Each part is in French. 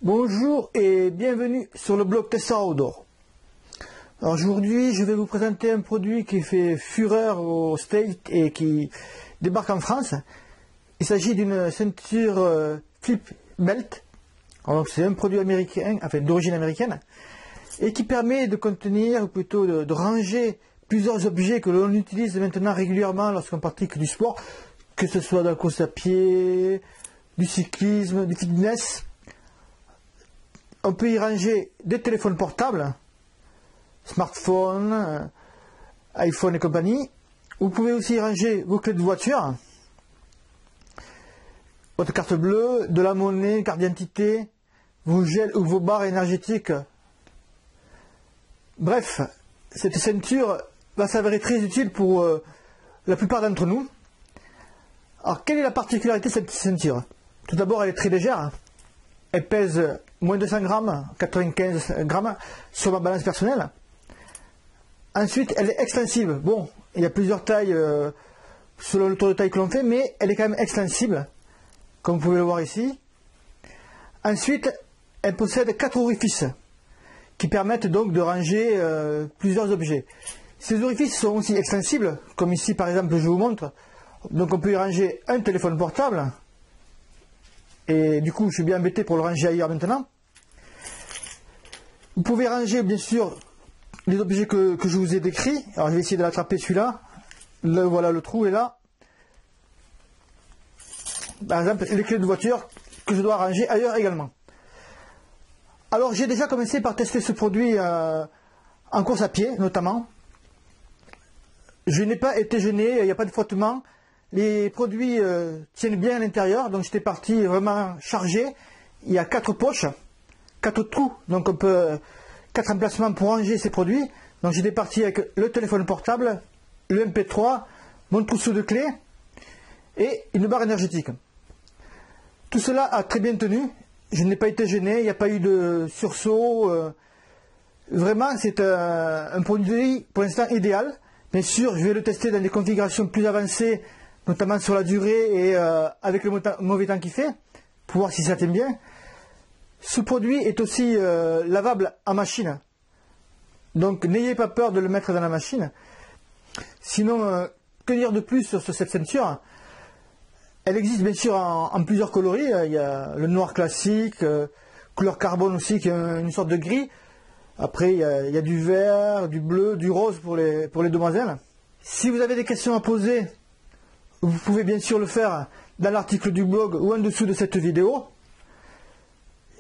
Bonjour et bienvenue sur le blog Tessera Outdoor. Alors aujourd'hui, je vais vous présenter un produit qui fait fureur aux States et qui débarque en France. Il s'agit d'une ceinture flip belt. Alors c'est un produit américain, enfin d'origine américaine, et qui permet de contenir, ou plutôt de ranger plusieurs objets que l'on utilise maintenant régulièrement lorsqu'on pratique du sport, que ce soit de la course à pied, du cyclisme, du fitness. On peut y ranger des téléphones portables, smartphones, iPhone et compagnie. Vous pouvez aussi y ranger vos clés de voiture, votre carte bleue, de la monnaie, carte d'identité, vos gels ou vos barres énergétiques. Bref, cette ceinture va s'avérer très utile pour la plupart d'entre nous. Alors, quelle est la particularité de cette ceinture? Tout d'abord, elle est très légère. Elle pèse moins de 100 grammes, 95 grammes sur ma balance personnelle. Ensuite, elle est extensible. Bon, il y a plusieurs tailles selon le tour de taille que l'on fait, mais elle est quand même extensible, comme vous pouvez le voir ici. Ensuite, elle possède 4 orifices qui permettent donc de ranger plusieurs objets. Ces orifices sont aussi extensibles, comme ici par exemple je vous montre. Donc on peut y ranger un téléphone portable. Et du coup, je suis bien embêté pour le ranger ailleurs maintenant. Vous pouvez ranger, bien sûr, les objets que je vous ai décrits. Alors, je vais essayer de l'attraper celui-là. Voilà, le trou est là. Par exemple, les clés de voiture que je dois ranger ailleurs également. Alors, j'ai déjà commencé par tester ce produit en course à pied, notamment. Je n'ai pas été gêné, il n'y a pas de frottement. Les produits tiennent bien à l'intérieur, donc j'étais parti vraiment chargé. Il y a 4 poches, 4 trous, donc on peut 4 emplacements pour ranger ces produits. Donc j'étais parti avec le téléphone portable, le MP3, mon trousseau de clés et une barre énergétique. Tout cela a très bien tenu, je n'ai pas été gêné, il n'y a pas eu de sursaut. Vraiment, c'est un produit pour l'instant idéal. Bien sûr, je vais le tester dans des configurations plus avancées, notamment sur la durée et avec le mauvais temps qu'il fait, pour voir si ça tient bien. Ce produit est aussi lavable en machine, donc n'ayez pas peur de le mettre dans la machine. Sinon, que dire de plus sur cette ceinture? Elle existe bien sûr en plusieurs coloris. Il y a le noir classique, couleur carbone aussi, qui est une sorte de gris. Après, il y a du vert, du bleu, du rose pour les demoiselles. Si vous avez des questions à poser, vous pouvez bien sûr le faire dans l'article du blog ou en dessous de cette vidéo.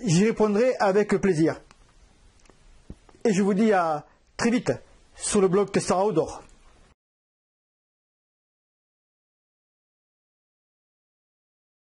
J'y répondrai avec plaisir. Et je vous dis à très vite sur le blog Tessera Outdoor.